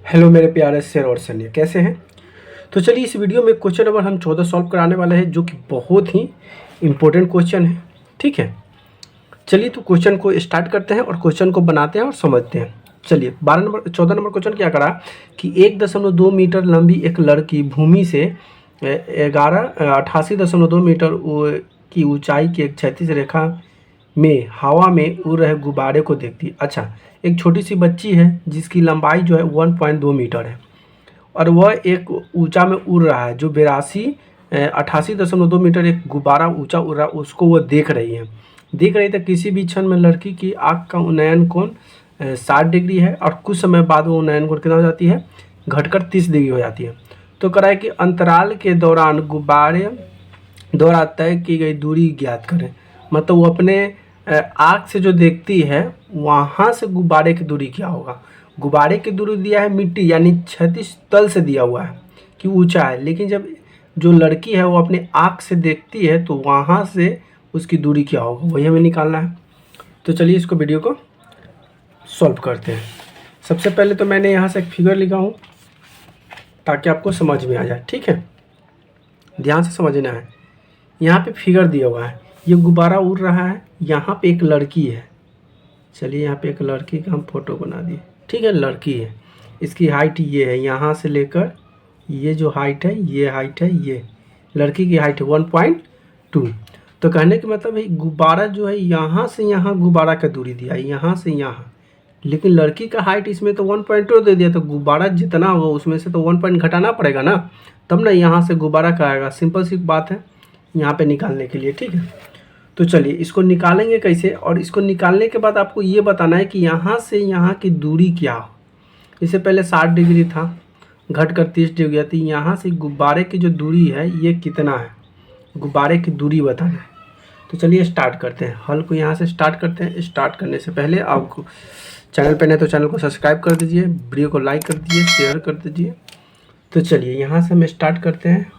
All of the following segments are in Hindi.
हेलो मेरे प्यारे शेर और सन्या, कैसे हैं। तो चलिए इस वीडियो में क्वेश्चन नंबर हम 14 सॉल्व कराने वाले हैं, जो कि बहुत ही इम्पोर्टेंट क्वेश्चन है। ठीक है, चलिए तो क्वेश्चन को स्टार्ट करते हैं और क्वेश्चन को बनाते हैं और समझते हैं। चलिए 14 नंबर क्वेश्चन क्या करा कि 1.2 मीटर लंबी एक लड़की भूमि से 88.2 मीटर की ऊंचाई की एक क्षैतिज रेखा में हवा में उड़ रहे गुब्बारे को देखती। अच्छा, एक छोटी सी बच्ची है जिसकी लंबाई जो है 1.2 मीटर है और वह एक ऊंचा में उड़ रहा है, जो 88.2 मीटर एक गुब्बारा ऊंचा उड़ रहा है, उसको वो देख रही थी। किसी भी क्षण में लड़की की आँख का उन्नयन कोण 60 डिग्री है और कुछ समय बाद वो उन्नयन कोण कितना हो जाती है, घटकर 30 डिग्री हो जाती है। तो कह रहा है कि अंतराल के दौरान गुब्बारे द्वारा तय की गई दूरी ज्ञात करें। मतलब वो अपने आँख से जो देखती है वहाँ से गुब्बारे की दूरी क्या होगा। गुब्बारे की दूरी दिया है मिट्टी यानी क्षैतिज तल से दिया हुआ है कि ऊंचा है, लेकिन जब जो लड़की है वो अपने आँख से देखती है तो वहाँ से उसकी दूरी क्या होगा, वही हमें निकालना है। तो चलिए इसको वीडियो को सॉल्व करते हैं। सबसे पहले तो मैंने यहाँ से एक फिगर लिखा हूँ ताकि आपको समझ में आ जाए। ठीक है, ध्यान से समझना है। यहाँ पे फिगर दिया हुआ है, ये गुब्बारा उड़ रहा है, यहाँ पे एक लड़की है। चलिए यहाँ पे एक लड़की का हम फोटो बना दिए। ठीक है, लड़की है, इसकी हाइट ये है, यहाँ से लेकर ये जो हाइट है, ये हाइट है, ये लड़की की हाइट है 1.2। तो कहने का मतलब है गुब्बारा जो है यहाँ से यहाँ गुब्बारा का दूरी दिया है, यहाँ से यहाँ, लेकिन लड़की का हाइट इसमें तो 1.2 दे दिया, तो गुब्बारा जितना होगा उसमें से तो 1 पॉइंट घटाना पड़ेगा ना, तब ना यहाँ से गुब्बारा का आएगा। सिंपल सी बात है यहाँ पे निकालने के लिए। ठीक है, तो चलिए इसको निकालेंगे कैसे, और इसको निकालने के बाद आपको ये बताना है कि यहाँ से यहाँ की दूरी क्या हो। इससे पहले 60 डिग्री था, घट कर 30 डिग्री गया, तो यहाँ से गुब्बारे की जो दूरी है ये कितना है, गुब्बारे की दूरी बताना है। तो चलिए स्टार्ट करते हैं, हल को यहाँ से स्टार्ट करते हैं। स्टार्ट करने से पहले आपको चैनल पर नहीं तो चैनल को सब्सक्राइब कर दीजिए, वीडियो को लाइक कर दीजिए, शेयर कर दीजिए। तो चलिए यहाँ से हम स्टार्ट करते हैं।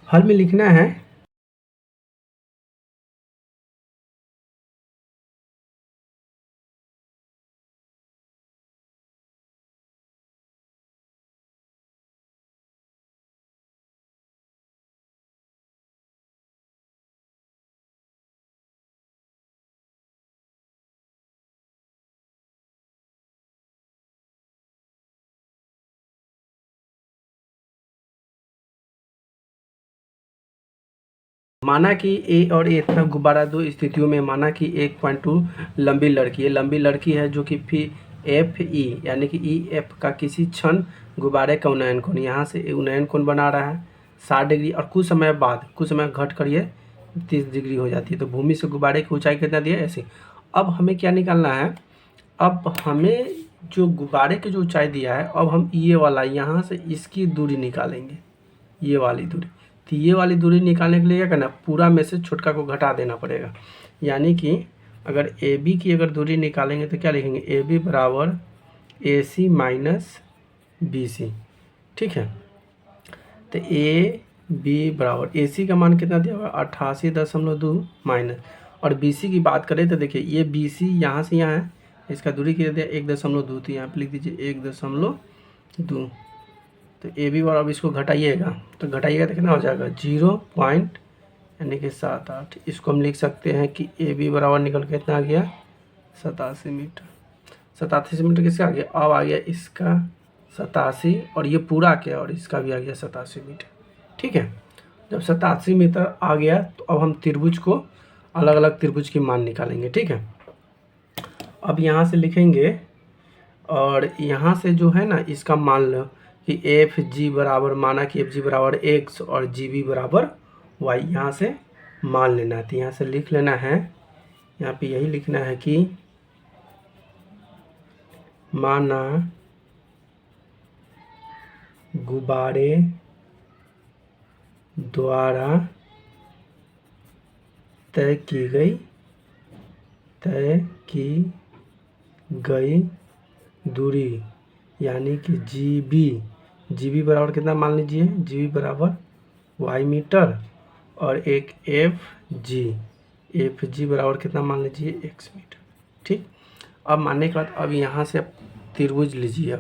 हल में लिखना है माना कि ए और ए था गुब्बारा दो स्थितियों में। माना कि 1.2 लंबी लड़की है, जो कि फिर एफ ई यानी कि ई एफ का किसी क्षण गुब्बारे का उन्नयन कोण, यहाँ से उन्नयन कोण बना रहा है 60 डिग्री और कुछ समय घट कर ये 30 डिग्री हो जाती है। तो भूमि से गुब्बारे की ऊंचाई कितना दिया ऐसे। अब हमें क्या निकालना है, अब हमें जो गुब्बारे की जो ऊंचाई दिया है, अब हम ये वाला यहाँ से इसकी दूरी निकालेंगे, ये वाली दूरी। तो ये वाली दूरी निकालने के लिए क्या करना, पूरा में से छोटका को घटा देना पड़ेगा। यानी कि अगर ए बी की अगर दूरी निकालेंगे तो क्या लिखेंगे, ए बी बराबर ए सी माइनस बी सी। ठीक है, तो ए बी बराबर ए सी का मान कितना दिया हुआ 88.2 माइनस, और बी सी की बात करें तो देखिए ये बी सी यहाँ से यहाँ है, इसका दूरी कितना दिया 1.2, तो यहाँ पे लिख दीजिए 1.2। तो ए बी बराबर, अब इसको घटाइएगा तो कितना हो जाएगा 0 यानी कि 7-8। इसको हम लिख सकते हैं कि ए बी बराबर निकल के कितना आ गया 87 मीटर। 87 मीटर किसका आ गया, अब आ गया इसका 87, और ये पूरा क्या, और इसका भी आ गया 87 मीटर। ठीक है, जब 87 मीटर आ गया तो अब हम त्रिभुज को, अलग अलग त्रिभुज की मान निकालेंगे। ठीक है, अब यहाँ से लिखेंगे और यहाँ से जो है ना इसका मान लो कि एफ जी बराबर, माना कि एफ जी बराबर एक्स और जी बी बराबर वाई, यहाँ से मान लेना है। तो यहाँ से लिख लेना है, यहाँ पे यही लिखना है कि माना गुब्बारे द्वारा तय की गई दूरी यानी कि जी बी बराबर कितना मान लीजिए, जी बी बराबर वाई मीटर, और एक एफ जी बराबर कितना मान लीजिए एक्स मीटर। ठीक, अब मानने के बाद अब यहाँ से त्रिभुज लीजिए।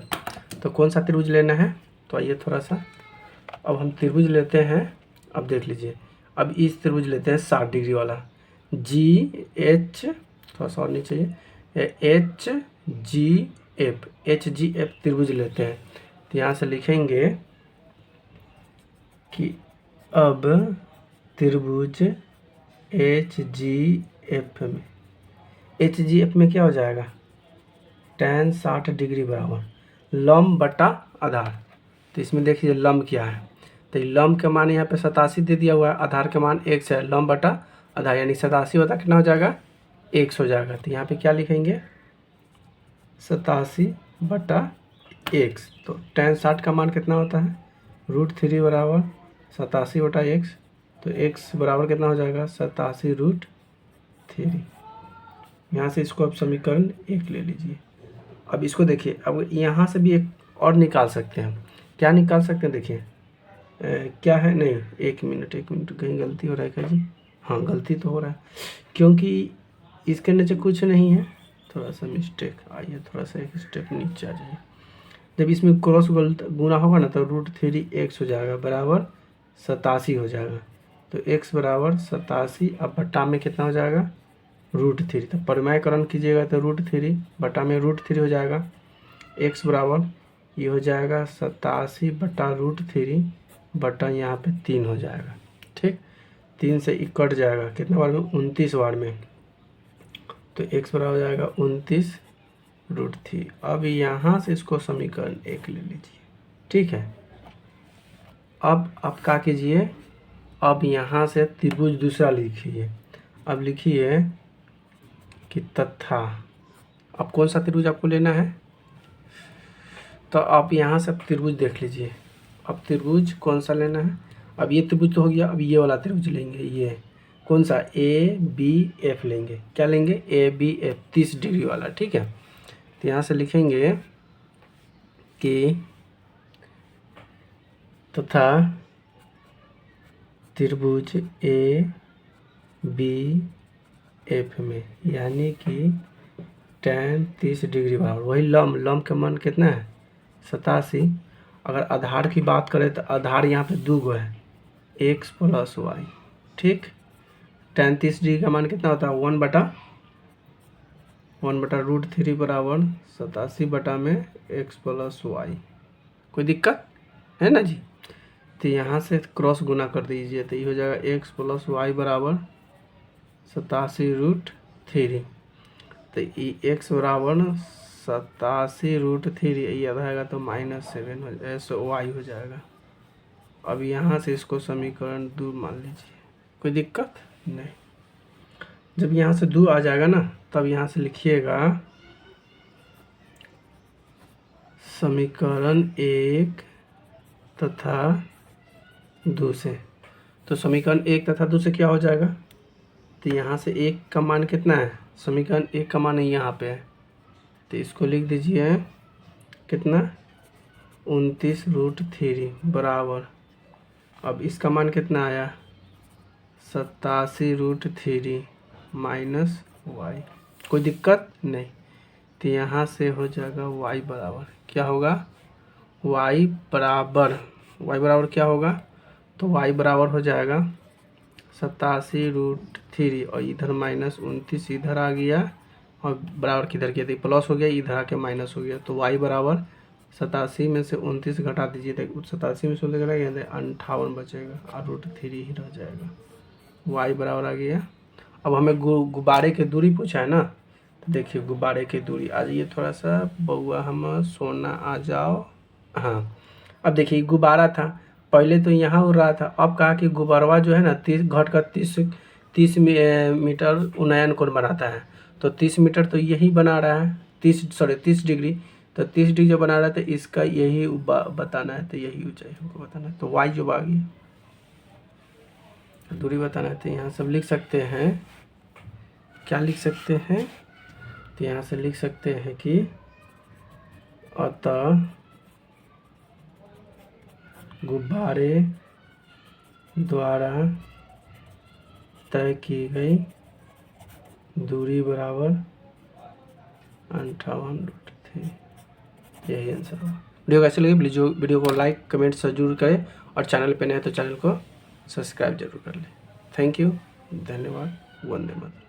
तो कौन सा त्रिभुज लेना है, तो आइए थोड़ा सा अब हम त्रिभुज लेते हैं। अब देख लीजिए, अब इस त्रिभुज लेते हैं 60 डिग्री वाला, जी एच, थोड़ा सा और नीचे एच जी एफ त्रिभुज लेते हैं। तो यहाँ से लिखेंगे कि अब त्रिभुज एच जी एफ में क्या हो जाएगा, tan 60 डिग्री बराबर लंब बटा आधार। तो इसमें देखिए लंब क्या है, तो लंब के मान यहाँ पे 87 दे दिया हुआ है, आधार के मान 1 है, लंब बटा आधार यानी 87 होता कितना हो जाएगा, 100 हो जाएगा। तो यहाँ पे क्या लिखेंगे, 87 बटा 1। तो tan 60 का मान कितना होता है, √3 बराबर 87 बटा 1। तो x बराबर कितना हो जाएगा, 87√3। यहाँ से इसको अब समीकरण 1 ले लीजिए। अब इसको देखिए, अब यहाँ से भी एक और निकाल सकते हैं। क्या निकाल सकते हैं, देखिए क्या है, नहीं एक मिनट कहीं गलती हो रहा है क्या जी, हाँ गलती तो हो रहा है क्योंकि इसके नीचे कुछ नहीं है, थोड़ा सा मिस्टेक। आइए थोड़ा सा एक स्टेप नीचे आ जाइए। जब इसमें क्रॉस गुना होगा ना तो √3 x हो जाएगा बराबर 87 हो जाएगा। तो x बराबर 87, अब बट्टा में कितना हो जाएगा, √3। तो परिमायकरण कीजिएगा तो √3 बटा में √3 हो जाएगा। x बराबर ये हो जाएगा 87 बटा √3 बटा यहाँ पे 3 हो जाएगा। ठीक, 3 से ये कट जाएगा, कितना बार में, 29 बार में। तो x बराबर हो जाएगा 29√3। अब यहाँ से इसको समीकरण 1 ले लीजिए। ठीक है, अब आप क्या कीजिए, अब यहाँ से त्रिभुज दूसरा लिखिए। अब लिखिए कि तथा, अब कौन सा त्रिभुज आपको लेना है, तो आप यहाँ से त्रिभुज देख लीजिए। अब त्रिभुज कौन सा लेना है, अब ये त्रिभुज तो हो गया, अब ये वाला त्रिभुज लेंगे। ये कौन सा, ABF लेंगे। क्या लेंगे, ABF 30 डिग्री वाला। ठीक है, तो यहाँ से लिखेंगे कि तथा त्रिभुज ABF में, यानी कि tan 30 डिग्री बराबर वही लंब का मान कितना है, 87। अगर आधार की बात करें तो आधार यहाँ पे 2 गो है, x + y। ठीक, tan 30 डिग्री का मान कितना होता है, 1 बटा √3 बराबर 87 बटा में x + y। कोई दिक्कत है ना जी। तो यहाँ से क्रॉस गुना कर दीजिए, तो ये हो जाएगा x + y बराबर 87√3। तो ये x बराबर 87√3, ये आएगा तो -7 हो जाएगा, y हो जाएगा। अब यहाँ से इसको समीकरण 2 मान लीजिए, कोई दिक्कत नहीं। जब यहाँ से 2 आ जाएगा ना, तब यहाँ से लिखिएगा समीकरण 1 तथा 2 से। तो समीकरण 1 तथा 2 से क्या हो जाएगा, तो यहाँ से 1 का मान कितना है, समीकरण 1 का मान यहाँ पे है, तो इसको लिख दीजिए कितना, 29√3 बराबर, अब इसका मान कितना आया, 87√3 माइनस y। कोई दिक्कत नहीं। तो यहाँ से हो जाएगा y बराबर क्या होगा, y बराबर क्या होगा, तो y बराबर हो जाएगा 87√3 और इधर -29 इधर आ गया और बराबर किधर किया, तो प्लस हो गया, इधर आके माइनस हो गया। तो y बराबर 87 में से 29 घटा दीजिए, तो 87 में से 29 घटा गया 58 बचेगा और √3 ही रह जाएगा। y बराबर आ गया। अब हमें गुब्बारे की दूरी पूछा है ना, तो देखिए गुब्बारे की दूरी, आ जाइए थोड़ा सा, बउआ हम सोना आ जाओ। हाँ, अब देखिए गुब्बारा था, पहले तो यहाँ उड़ रहा था, अब कहा कि गुब्बारवा जो है ना 30 घट कर 30 मीटर उन्नयन कोण बनाता है। तो 30 मीटर तो यही बना रहा है, 30 डिग्री। तो 30 डिग्री जो बना रहा है, तो इसका यही बताना है, तो यही ऊंचाई हमको बताना है। तो y जो आ गई, दूरी बताना है, तो यहाँ सब लिख सकते हैं, क्या लिख सकते हैं, तो यहाँ से लिख सकते हैं कि अतः गुब्बारे द्वारा तय की गई दूरी बराबर 58√3। यही आंसर होगा। वीडियो कैसे लगी वीडियो को लाइक कमेंट जरूर करें और चैनल पे नए तो चैनल को सब्सक्राइब जरूर कर लें। थैंक यू, धन्यवाद, वंदे मातरम।